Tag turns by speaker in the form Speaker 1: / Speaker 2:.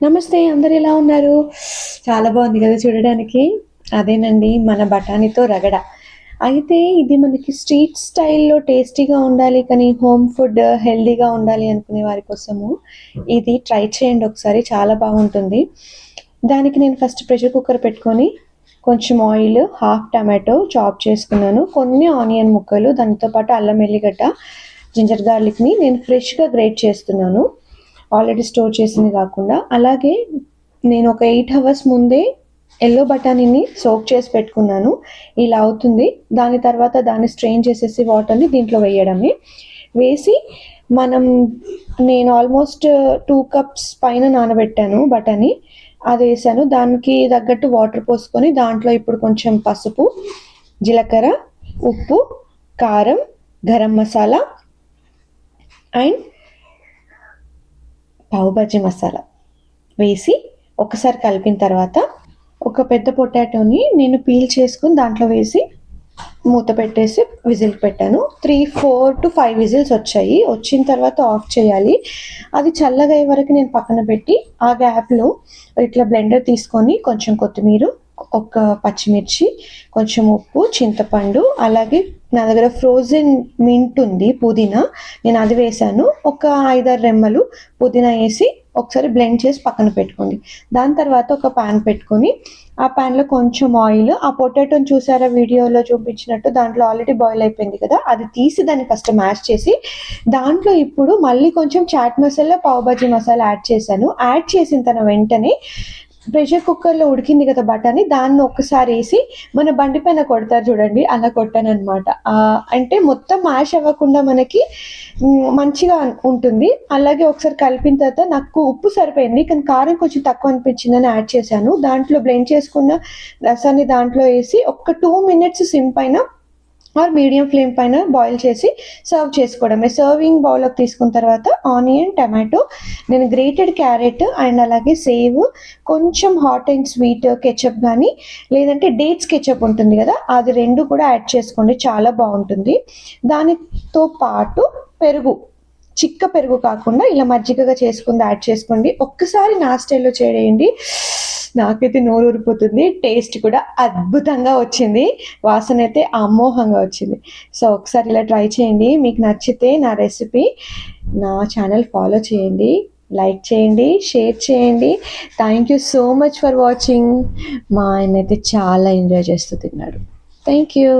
Speaker 1: నమస్తే, అందరు ఎలా ఉన్నారు? చాలా బాగుంది కదా చూడడానికి. అదేనండి మన బఠానీతో రగడ. అయితే ఇది మనకి స్ట్రీట్ స్టైల్‌లో టేస్టీగా ఉండాలి, కానీ హోమ్ ఫుడ్ హెల్తీగా ఉండాలి అనుకునే వారి కోసము ఇది ట్రై చేయండి ఒకసారి, చాలా బాగుంటుంది. దానికి నేను ఫస్ట్ ప్రెషర్ కుక్కర్ పెట్టుకొని కొంచెం ఆయిల్, హాఫ్ టమాటో చాప్ చేసుకున్నాను, కొన్ని ఆనియన్ ముక్కలు, దానితో పాటు అల్లం ఎల్లిగడ్డ, జింజర్ గార్లిక్‌ని నేను ఫ్రెష్‌గా గ్రేట్ చేస్తున్నాను, ఆల్రెడీ స్టోర్ చేసింది కాకుండా. అలాగే నేను ఒక 8 అవర్స్ ముందే ఎల్లో బఠానీని సోక్ చేసి పెట్టుకున్నాను. ఇలా అవుతుంది. దాని తర్వాత దాన్ని స్ట్రెయిన్ చేసేసి వాటర్ని దీంట్లో వేయడమే. వేసి మనం నేను ఆల్మోస్ట్ 2 కప్స్ పైన నానబెట్టాను బఠానీ, అది వేసాను. దానికి తగ్గట్టు వాటర్ పోసుకొని దాంట్లో ఇప్పుడు కొంచెం పసుపు, జీలకర్ర, ఉప్పు, కారం, గరం మసాలా అండ్ పావు భాజీ మసాలా వేసి ఒకసారి కలిపిన తర్వాత ఒక పెద్ద పొటాటోని నేను పీల్ చేసుకుని దాంట్లో వేసి మూత పెట్టేసి విజిల్ పెట్టాను. 4 to 5 విజిల్స్ వచ్చాయి. వచ్చిన తర్వాత ఆఫ్ చేయాలి. అది చల్లగా అయ్యే వరకు నేను పక్కన పెట్టి ఆ గ్యాప్లో ఇట్లా బ్లెండర్ తీసుకొని కొంచెం కొత్తిమీర, ఒక పచ్చిమిర్చి, కొంచెం ఉప్పు, చింతపండు, అలాగే నా దగ్గర ఫ్రోజన్ మింట్ ఉంది, పుదీనా, నేను అది వేసాను. ఒక 5-6 రెమ్మలు పుదీనా వేసి ఒకసారి బ్లెండ్ చేసి పక్కన పెట్టుకోండి. దాని తర్వాత ఒక ప్యాన్ పెట్టుకొని ఆ ప్యాన్లో కొంచెం ఆయిల్, ఆ పొటాటోని చూసారా వీడియోలో చూపించినట్టు, దాంట్లో ఆల్రెడీ బాయిల్ అయిపోయింది కదా, అది తీసి దాన్ని ఫస్ట్ మ్యాష్ చేసి దాంట్లో ఇప్పుడు మళ్ళీ కొంచెం చాట్ మసాలా, పావు భాజీ మసాలా యాడ్ చేశాను. యాడ్ చేసిన తన వెంటనే ప్రెషర్ కుక్కర్లో ఉడికింది కదా బఠానీ, దాన్ని ఒక్కసారి వేసి మన బండి పైన కొడతారు చూడండి, అలా కొట్టాను అనమాట. అంటే మొత్తం మ్యాష్ అవ్వకుండా మనకి మంచిగా ఉంటుంది. అలాగే ఒకసారి కలిపిన తర్వాత నాకు ఉప్పు సరిపోయింది, కానీ కారం కొంచెం తక్కువ అనిపించిందని యాడ్ చేశాను. దాంట్లో బ్లెండ్ చేసుకున్న రసాన్ని దాంట్లో వేసి ఒక 2 minutes సిమ్ పైన ఆర్ మీడియం ఫ్లేమ్ పైన బాయిల్ చేసి సర్వ్ చేసుకోవడమే. సర్వింగ్ బౌల్లోకి తీసుకున్న తర్వాత ఆనియన్, టమాటో, నేను గ్రేటెడ్ క్యారెట్ అండ్ అలాగే సేవ్, కొంచెం హాట్ అండ్ స్వీట్ కెచప్ కానీ లేదంటే డేట్స్ కెచప్ ఉంటుంది కదా, అది 2 కూడా యాడ్ చేసుకోండి, చాలా బాగుంటుంది. దానితో పాటు పెరుగు, చిక్క పెరుగు కాకుండా ఇలా మజ్జిగగా చేసుకుంది యాడ్ చేసుకోండి. ఒక్కసారి నా స్టైల్లో చేయండి, నాకైతే నోరు ఊరిపోతుంది. టేస్ట్ కూడా అద్భుతంగా వచ్చింది, వాసన అయితే అమోఘంగా వచ్చింది. సో ఒకసారి ఇలా ట్రై చేయండి. మీకు నచ్చితే నా రెసిపీ, నా ఛానల్ ఫాలో చేయండి, లైక్ చేయండి, షేర్ చేయండి. Thank you so much for watching. మా ఆయన అయితే చాలా ఎంజాయ్ చేస్తూ తిన్నాడు. Thank you.